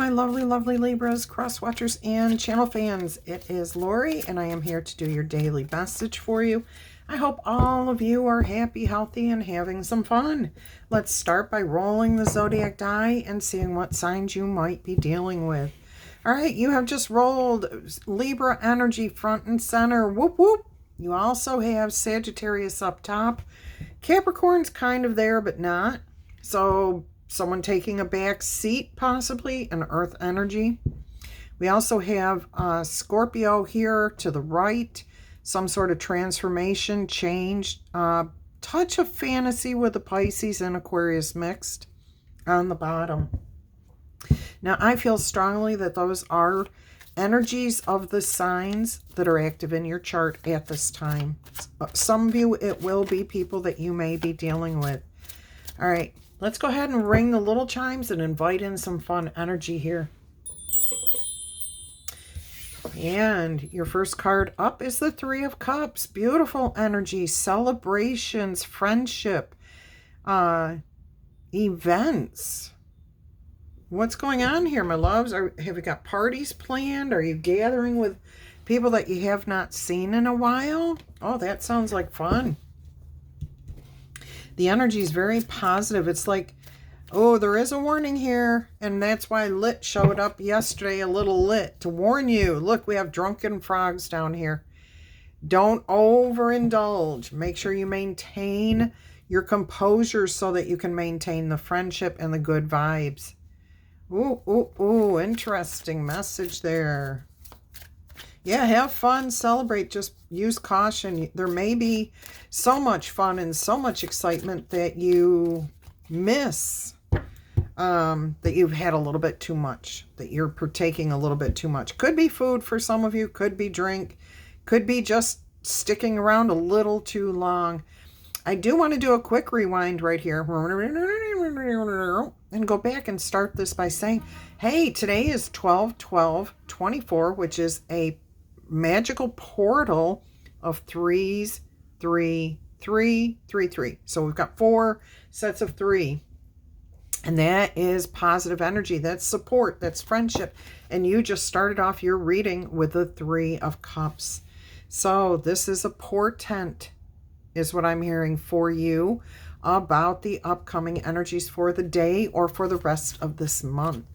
my lovely, lovely Libras, cross watchers, and channel fans. It is Laurie, and I am here to do your daily message for you. I hope all of you are happy, healthy, and having some fun. Let's start by rolling the Zodiac die and seeing what signs you might be dealing with. All right, you have just rolled Libra energy front and center. Whoop, whoop. You also have Sagittarius up top. Capricorn's kind of there, but not. So someone taking a back seat, possibly, an earth energy. We also have Scorpio here to the right, some sort of transformation, change, touch of fantasy with the Pisces and Aquarius mixed on the bottom. Now, I feel strongly that those are energies of the signs that are active in your chart at this time. Some of you, it will be people that you may be dealing with. All right. Let's go ahead and ring the little chimes and invite in some fun energy here. And your first card up is the Three of Cups. Beautiful energy, celebrations, friendship, events. What's going on here, my loves? Have you got parties planned? Are you gathering with people that you have not seen in a while? Oh, that sounds like fun. The energy is very positive. It's like, oh, there is a warning here. And that's why lit showed up yesterday, a little lit, to warn you. Look, we have drunken frogs down here. Don't overindulge. Make sure you maintain your composure so that you can maintain the friendship and the good vibes. Ooh, ooh, ooh, interesting message there. Yeah, have fun, celebrate, just use caution. There may be so much fun and so much excitement that you miss, that you've had a little bit too much, that you're partaking a little bit too much. Could be food for some of you, could be drink, could be just sticking around a little too long. I do want to do a quick rewind right here and go back and start this by saying, hey, today is 12/12/24, which is a magical portal of 3s, 3, 3, 3, 3. So we've got 4 sets of 3. And that is positive energy. That's support. That's friendship. And you just started off your reading with the 3 of Cups. So this is a portent, is what I'm hearing for you, about the upcoming energies for the day or for the rest of this month.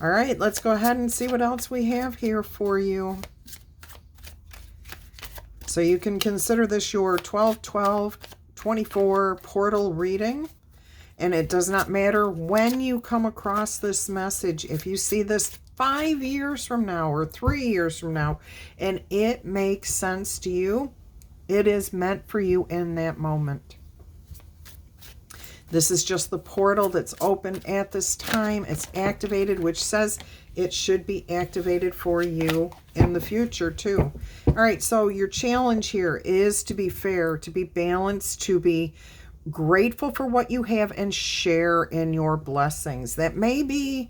All right, let's go ahead and see what else we have here for you. So you can consider this your 12/12/24 portal reading. And it does not matter when you come across this message. If you see this 5 years from now or 3 years from now, and it makes sense to you, it is meant for you in that moment. This is just the portal that's open at this time. It's activated, which says it should be activated for you in the future too. All right, so your challenge here is to be fair, to be balanced, to be grateful for what you have and share in your blessings. That may be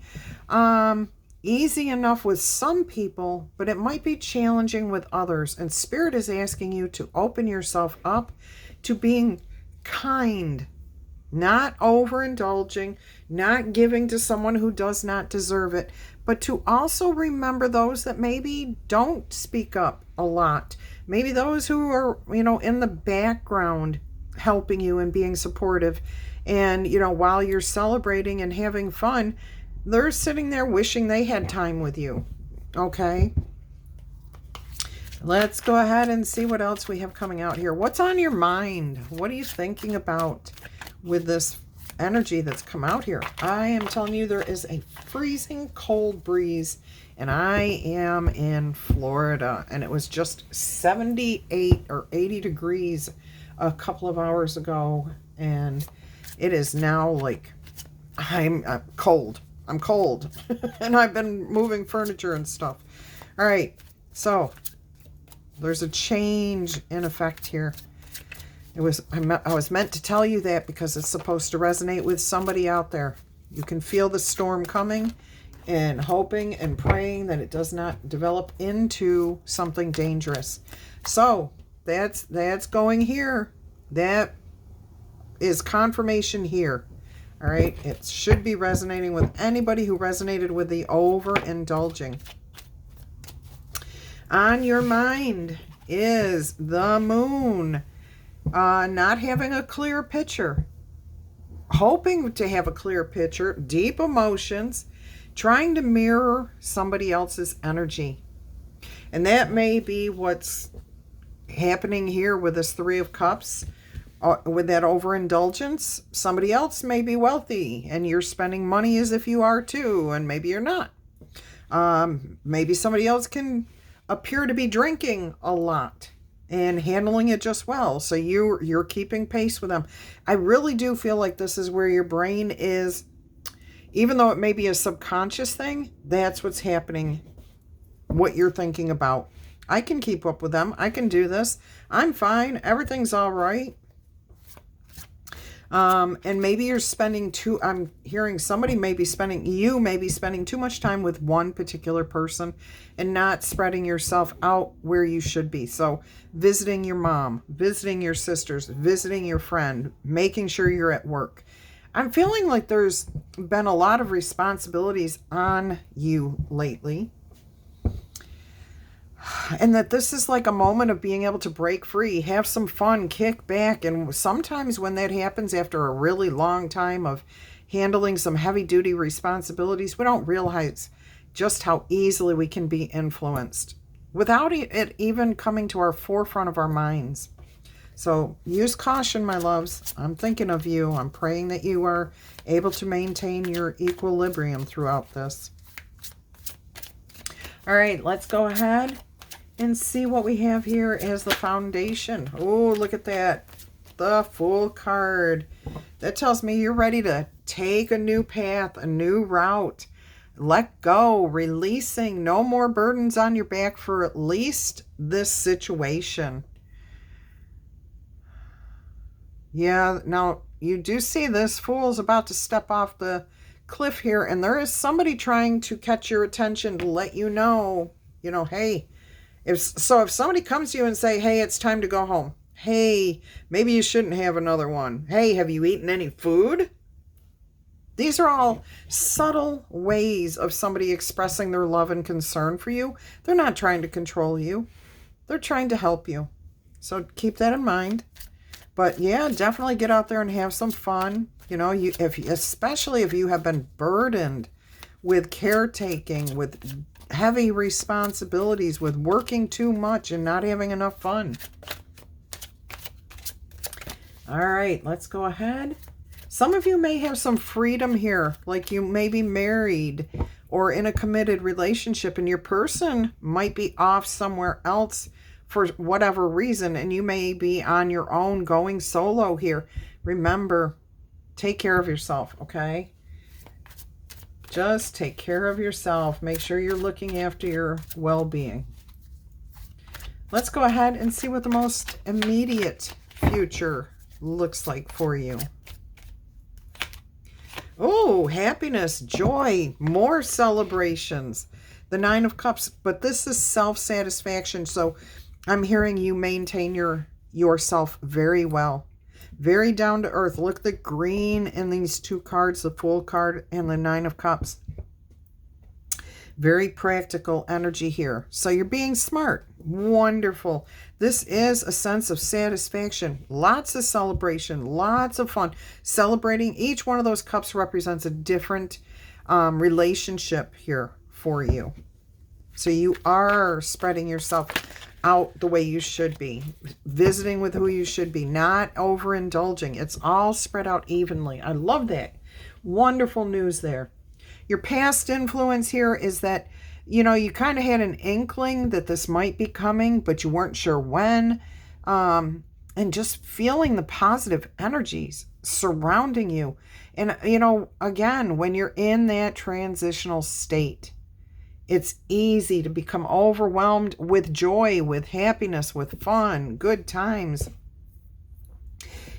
easy enough with some people, but it might be challenging with others. And Spirit is asking you to open yourself up to being kind, not overindulging, not giving to someone who does not deserve it, but to also remember those that maybe don't speak up a lot. Maybe those who are, in the background helping you and being supportive. And, while you're celebrating and having fun, they're sitting there wishing they had time with you. Okay? Let's go ahead and see what else we have coming out here. What's on your mind? What are you thinking about with this energy that's come out here? I am telling you, there is a freezing cold breeze, and I am in Florida, and it was just 78 or 80 degrees a couple of hours ago, and it is now like I'm cold. I'm cold. And I've been moving furniture and stuff. All right, so there's a change in effect here. I was meant to tell you that because it's supposed to resonate with somebody out there. You can feel the storm coming, and hoping and praying that it does not develop into something dangerous. So that's going here. That is confirmation here. All right, it should be resonating with anybody who resonated with the overindulging. On your mind is the moon. Not having a clear picture. Hoping to have a clear picture. Deep emotions. Trying to mirror somebody else's energy. And that may be what's happening here with this Three of Cups. With that overindulgence, somebody else may be wealthy and you're spending money as if you are too, and maybe you're not. Maybe somebody else can appear to be drinking a lot and handling it just well, so you're keeping pace with them. I really do feel like this is where your brain is, even though it may be a subconscious thing, that's what's happening, what you're thinking about. I can keep up with them. I can do this. I'm fine. Everything's all right. And maybe you're spending I'm hearing you may be spending too much time with one particular person and not spreading yourself out where you should be. So visiting your mom, visiting your sisters, visiting your friend, making sure you're at work. I'm feeling like there's been a lot of responsibilities on you lately. And that this is like a moment of being able to break free, have some fun, kick back. And sometimes when that happens after a really long time of handling some heavy-duty responsibilities, we don't realize just how easily we can be influenced without it even coming to our forefront of our minds. So use caution, my loves. I'm thinking of you. I'm praying that you are able to maintain your equilibrium throughout this. All right, let's go ahead and see what we have here as the foundation. Oh, look at that. The Fool card. That tells me you're ready to take a new path, a new route. Let go, releasing, no more burdens on your back for at least this situation. Yeah, now you do see this Fool's about to step off the cliff here, and there is somebody trying to catch your attention to let you know, hey, if somebody comes to you and say, hey, it's time to go home. Hey, maybe you shouldn't have another one. Hey, have you eaten any food? These are all subtle ways of somebody expressing their love and concern for you. They're not trying to control you. They're trying to help you. So keep that in mind. But yeah, definitely get out there and have some fun. Especially if you have been burdened with caretaking, with heavy responsibilities, with working too much and not having enough fun. All right, let's go ahead. Some of you may have some freedom here, like you may be married or in a committed relationship, and your person might be off somewhere else for whatever reason, and you may be on your own going solo here. Remember, take care of yourself, okay? Just take care of yourself. Make sure you're looking after your well-being. Let's go ahead and see what the most immediate future looks like for you. Oh, happiness, joy, more celebrations. The Nine of Cups, but this is self-satisfaction. So I'm hearing you maintain yourself very well. Very down to earth. Look at the green in these two cards, the Fool card and the Nine of Cups. Very practical energy here. So you're being smart. Wonderful. This is a sense of satisfaction. Lots of celebration. Lots of fun. Celebrating. Each one of those cups represents a different relationship here for you. So you are spreading yourself out the way you should be, visiting with who you should be, not overindulging. It's all spread out evenly. I love that. Wonderful news there. Your past influence here is that, you kind of had an inkling that this might be coming, but you weren't sure when. And just feeling the positive energies surrounding you. And, again, when you're in that transitional state, it's easy to become overwhelmed with joy, with happiness, with fun, good times.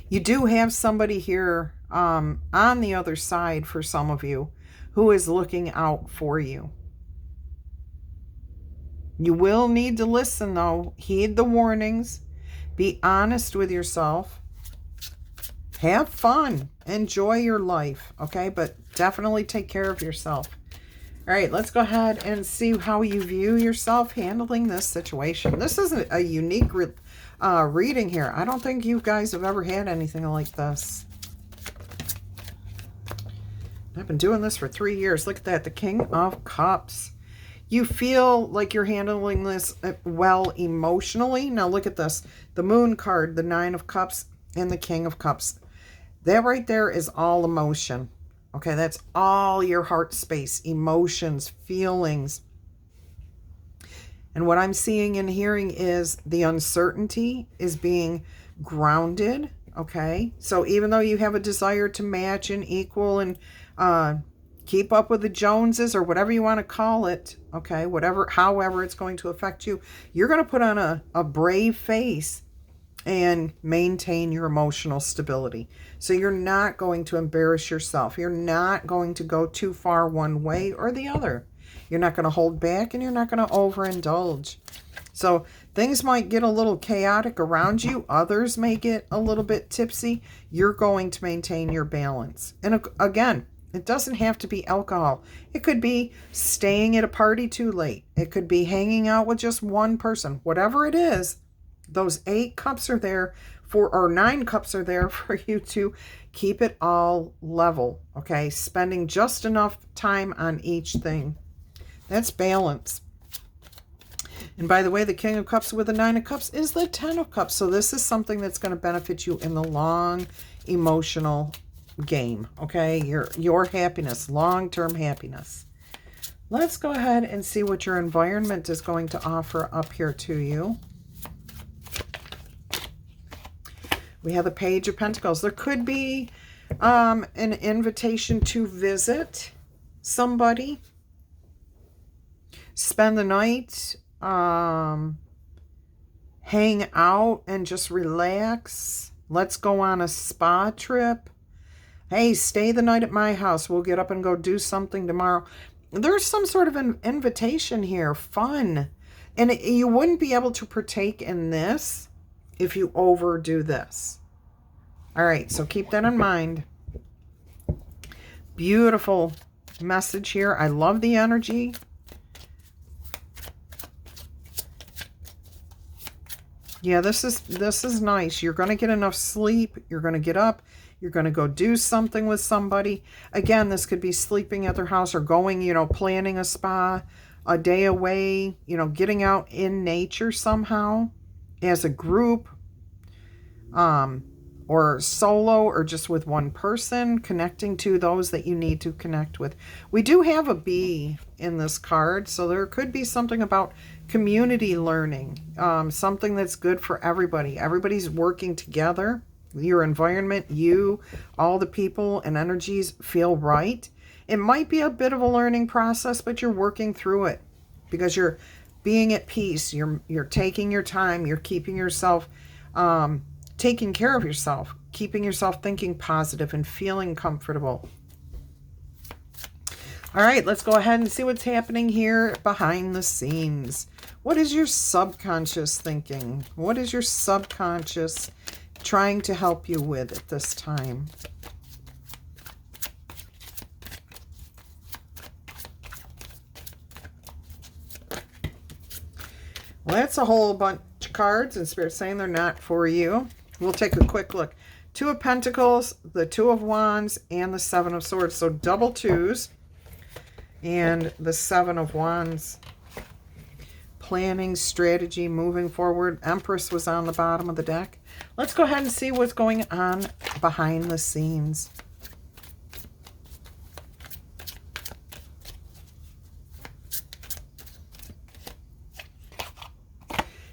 You do have somebody here on the other side for some of you who is looking out for you. You will need to listen, though. Heed the warnings. Be honest with yourself. Have fun. Enjoy your life, okay? But definitely take care of yourself. All right, let's go ahead and see how you view yourself handling this situation. This is a unique reading here. I don't think you guys have ever had anything like this. I've been doing this for 3 years. Look at that, the King of Cups. You feel like you're handling this well emotionally. Now look at this. The Moon card, the Nine of Cups, and the King of Cups. That right there is all emotion. Okay, that's all your heart space, emotions, feelings. And what I'm seeing and hearing is the uncertainty is being grounded. Okay, so even though you have a desire to match and equal and keep up with the Joneses or whatever you want to call it, okay, however it's going to affect you, you're going to put on a brave face and maintain your emotional stability. So you're not going to embarrass yourself. You're not going to go too far one way or the other. You're not going to hold back and you're not going to overindulge. So things might get a little chaotic around you. Others may get a little bit tipsy. You're going to maintain your balance. And again, it doesn't have to be alcohol. It could be staying at a party too late. It could be hanging out with just one person. Whatever it is, those 8 cups are there or 9 cups are there for you to keep it all level. Okay, spending just enough time on each thing. That's balance. And by the way, the King of Cups with the 9 of Cups is the 10 of Cups. So this is something that's going to benefit you in the long emotional game. Okay, your happiness, long-term happiness. Let's go ahead and see what your environment is going to offer up here to you. We have the Page of Pentacles. There could be an invitation to visit somebody, spend the night, hang out and just relax. Let's go on a spa trip. Hey, stay the night at my house. We'll get up and go do something tomorrow. There's some sort of an invitation here, fun. And you wouldn't be able to partake in this if you overdo this. All right, so keep that in mind. Beautiful message here. I love the energy. Yeah, this is nice. You're going to get enough sleep. You're going to get up. You're going to go do something with somebody. Again, this could be sleeping at their house or going, planning a spa, a day away, getting out in nature somehow as a group, or solo or just with one person, connecting to those that you need to connect with. We do have a bee in this card, so there could be something about community learning, something that's good for everybody. Everybody's working together. Your environment, all the people and energies feel right. It might be a bit of a learning process, but you're working through it because you're being at peace. You're taking your time. You're keeping yourself, taking care of yourself, keeping yourself thinking positive and feeling comfortable. All right, let's go ahead and see what's happening here behind the scenes. What is your subconscious thinking? What is your subconscious trying to help you with at this time? Well, that's a whole bunch of cards, and Spirit's saying they're not for you. We'll take a quick look. 2 of Pentacles, the 2 of Wands, and the 7 of Swords. So double 2s and the 7 of Wands. Planning, strategy, moving forward. Empress was on the bottom of the deck. Let's go ahead and see what's going on behind the scenes.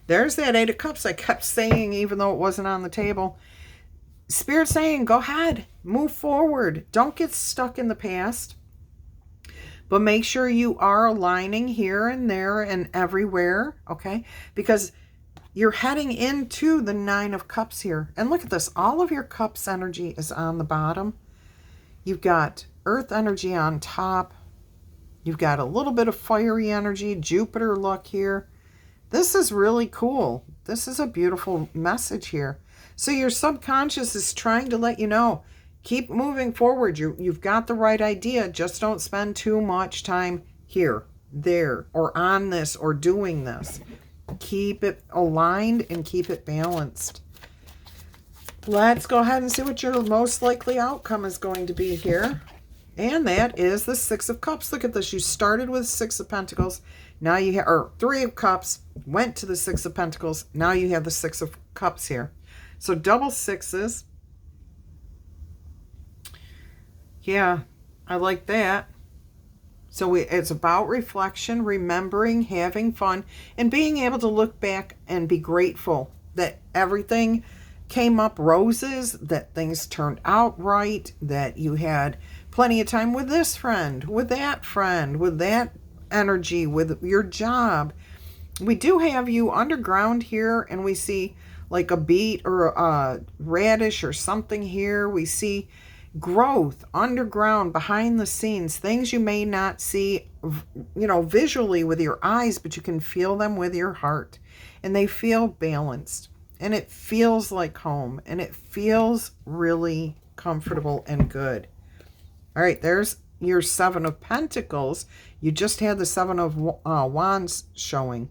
There's that 8 of Cups I kept saying, even though it wasn't on the table. Spirit saying, go ahead, move forward. Don't get stuck in the past. But make sure you are aligning here and there and everywhere, okay? Because you're heading into the 9 of Cups here. And look at this. All of your cups energy is on the bottom. You've got earth energy on top. You've got a little bit of fiery energy, Jupiter look here. This is really cool. This is a beautiful message here. So your subconscious is trying to let you know, keep moving forward. You've got the right idea. Just don't spend too much time here, there, or on this, or doing this. Keep it aligned and keep it balanced. Let's go ahead and see what your most likely outcome is going to be here. And that is the Six of Cups. Look at this. You started with Six of Pentacles. Now you have, or Three of Cups, went to the Six of Pentacles. Now you have the Six of Cups here. So double sixes. Yeah, I like that. So it's about reflection, remembering, having fun, and being able to look back and be grateful that everything came up roses, that things turned out right, that you had plenty of time with this friend, with that energy, with your job. We do have you underground here, and we see like a beet or a radish or something here. We see growth underground, behind the scenes, things you may not see, visually with your eyes, but you can feel them with your heart, and they feel balanced, and it feels like home, and it feels really comfortable and good. All right, there's your Seven of Pentacles. You just had the Seven of Wands showing.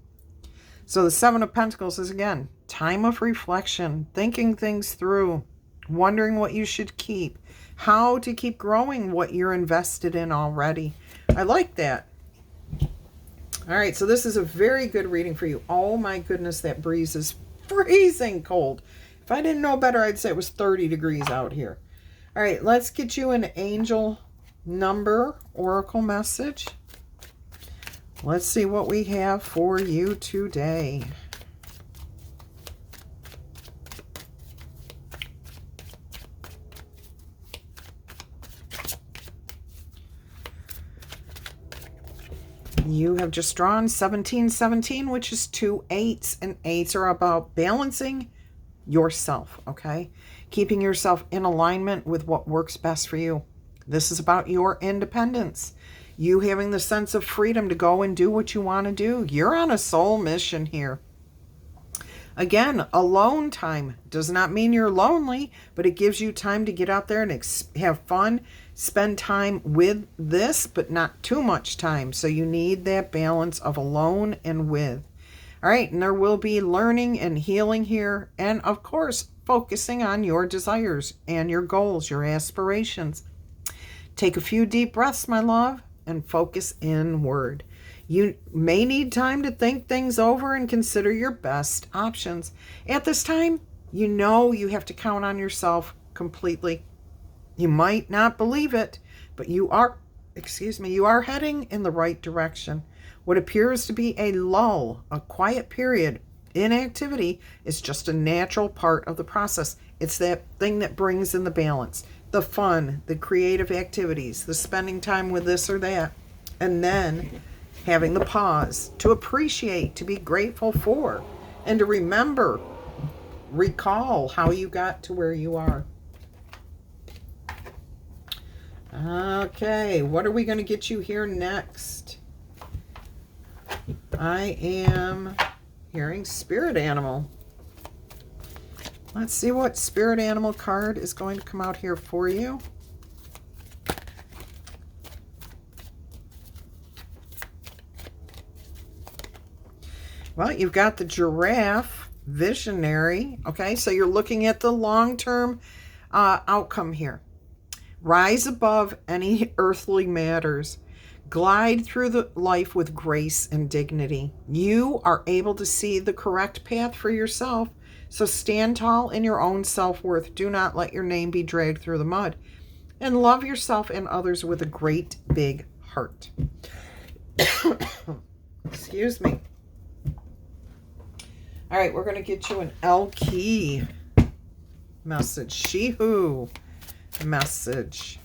So the Seven of Pentacles is, again, time of reflection, thinking things through, wondering what you should keep, how to keep growing what you're invested in already. I like that. All right, so this is a very good reading for you. Oh my goodness, that breeze is freezing cold. If I didn't know better, I'd say it was 30 degrees out here. All right, let's get you an angel number oracle message. Let's see what we have for you today. You have just drawn 1717, which is 2 8s, and 8s are about balancing yourself, okay? Keeping yourself in alignment with what works best for you. This is about your independence. You having the sense of freedom to go and do what you want to do. You're on a soul mission here. Again, alone time does not mean you're lonely, but it gives you time to get out there and have fun, spend time with this, but not too much time. So you need that balance of alone and with. All right, and there will be learning and healing here, and of course, focusing on your desires and your goals, your aspirations. Take a few deep breaths, my love, and focus inward. You may need time to think things over and consider your best options. At this time, you know you have to count on yourself completely. You might not believe it, but you are heading in the right direction. What appears to be a lull, a quiet period, inactivity is just a natural part of the process. It's that thing that brings in the balance, the fun, the creative activities, the spending time with this or that, and then having the pause to appreciate, to be grateful for, and to remember, recall how you got to where you are. Okay, what are we going to get you here next? I am hearing spirit animal. Let's see what spirit animal card is going to come out here for you. Well, you've got the giraffe, visionary. Okay, so you're looking at the long-term outcome here. Rise above any earthly matters. Glide through the life with grace and dignity. You are able to see the correct path for yourself, so stand tall in your own self-worth. Do not let your name be dragged through the mud. And love yourself and others with a great big heart. Excuse me. All right, we're going to get you an L-key message. She-who message.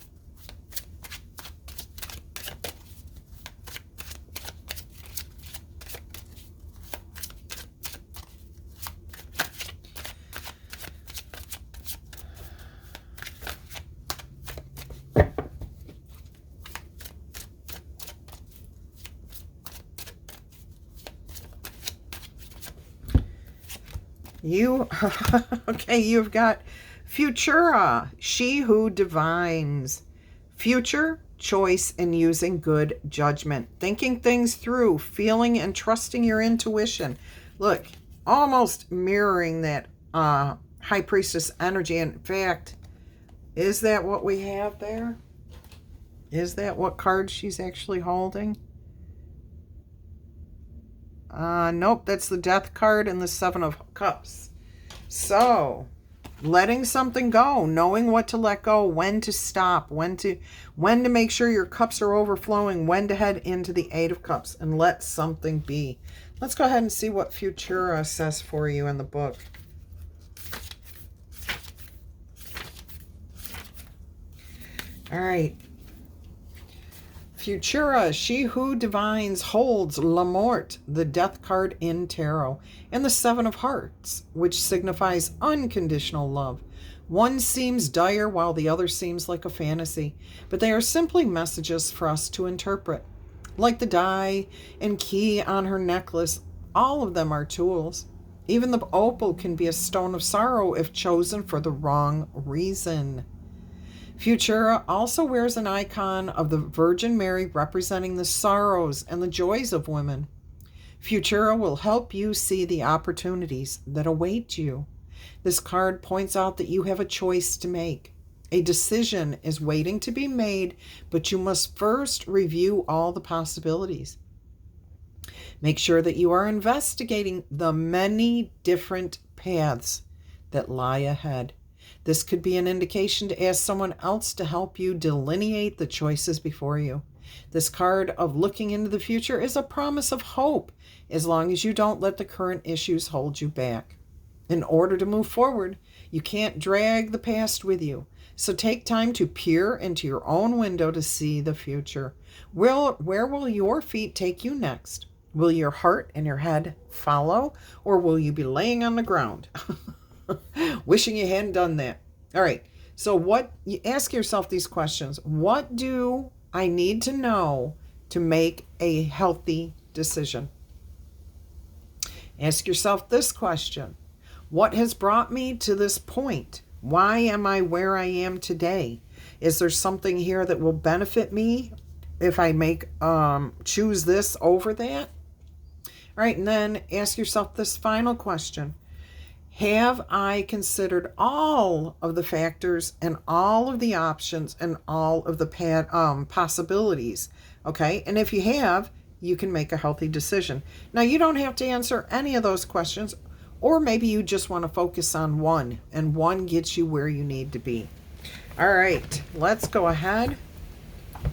You, okay, you've got Futura, she who divines. Future, choice and using good judgment. Thinking things through, feeling and trusting your intuition. Look, almost mirroring that High Priestess energy. In fact, is that what we have there? Is that what card she's actually holding? Nope, that's the Death card and the Seven of Cups. So, letting something go, knowing what to let go, when to stop, when to make sure your cups are overflowing, when to head into the Eight of Cups and let something be. Let's go ahead and see what Futura says for you in the book. All right. Futura, she who divines, holds La Morte, the Death card in tarot, and the Seven of Hearts, which signifies unconditional love. One seems dire while the other seems like a fantasy, but they are simply messages for us to interpret. Like the die and key on her necklace, all of them are tools. Even the opal can be a stone of sorrow if chosen for the wrong reason. Futura also wears an icon of the Virgin Mary representing the sorrows and the joys of women. Futura will help you see the opportunities that await you. This card points out that you have a choice to make. A decision is waiting to be made, but you must first review all the possibilities. Make sure that you are investigating the many different paths that lie ahead. This could be an indication to ask someone else to help you delineate the choices before you. This card of looking into the future is a promise of hope, as long as you don't let the current issues hold you back. In order to move forward, you can't drag the past with you. So take time to peer into your own window to see the future. Where will your feet take you next? Will your heart and your head follow, or will you be laying on the ground? Wishing you hadn't done that. All right. So you ask yourself these questions. What do I need to know to make a healthy decision? Ask yourself this question. What has brought me to this point? Why am I where I am today? Is there something here that will benefit me if I choose this over that? All right. And then ask yourself this final question. Have I considered all of the factors and all of the options and all of the possibilities? Okay, and if you have, you can make a healthy decision. Now, you don't have to answer any of those questions, or maybe you just want to focus on one, and one gets you where you need to be. All right, let's go ahead.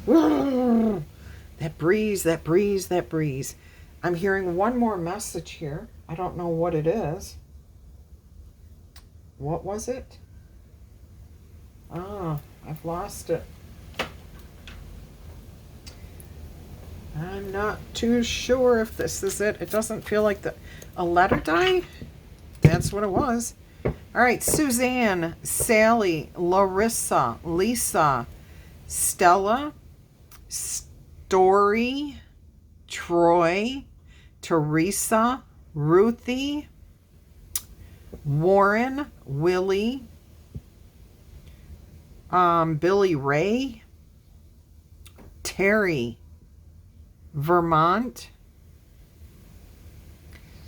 That breeze, that breeze, that breeze. I'm hearing one more message here. I don't know what it is. What was it? I've lost it. I'm not too sure if this is it. It doesn't feel like a letter die. That's what it was. All right, Suzanne, Sally, Larissa, Lisa, Stella, Story, Troy, Teresa, Ruthie, Warren, Willie, Billy Ray, Terry, Vermont,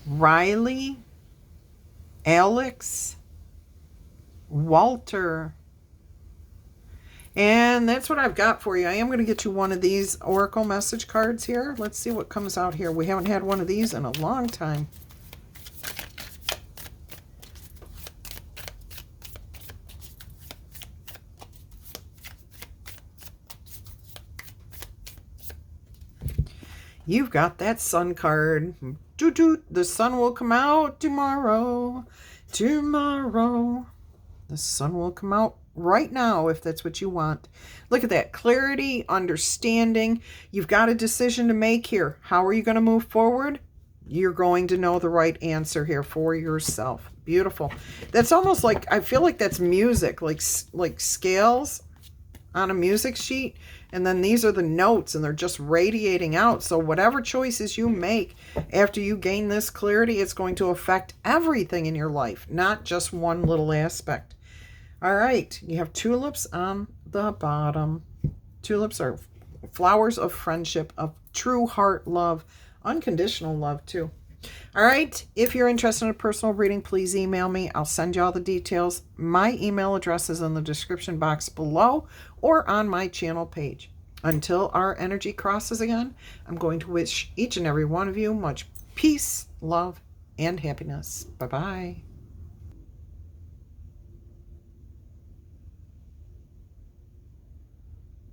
Riley, Alex, Walter. And that's what I've got for you. I am going to get you one of these Oracle message cards here. Let's see what comes out here. We haven't had one of these in a long time. You've got that sun card. The sun will come out tomorrow. Tomorrow. The sun will come out right now if that's what you want. Look at that. Clarity, understanding. You've got a decision to make here. How are you going to move forward? You're going to know the right answer here for yourself. Beautiful. That's almost like, I feel like that's music, like scales on a music sheet. And then these are the notes, and they're just radiating out. So whatever choices you make after you gain this clarity, it's going to affect everything in your life, not just one little aspect. All right, you have tulips on the bottom. Tulips are flowers of friendship, of true heart love, unconditional love too. All right, if you're interested in a personal reading, please email me. I'll send you all the details. My email address is in the description box below or on my channel page. Until our energy crosses again, I'm going to wish each and every one of you much peace, love, and happiness. Bye-bye.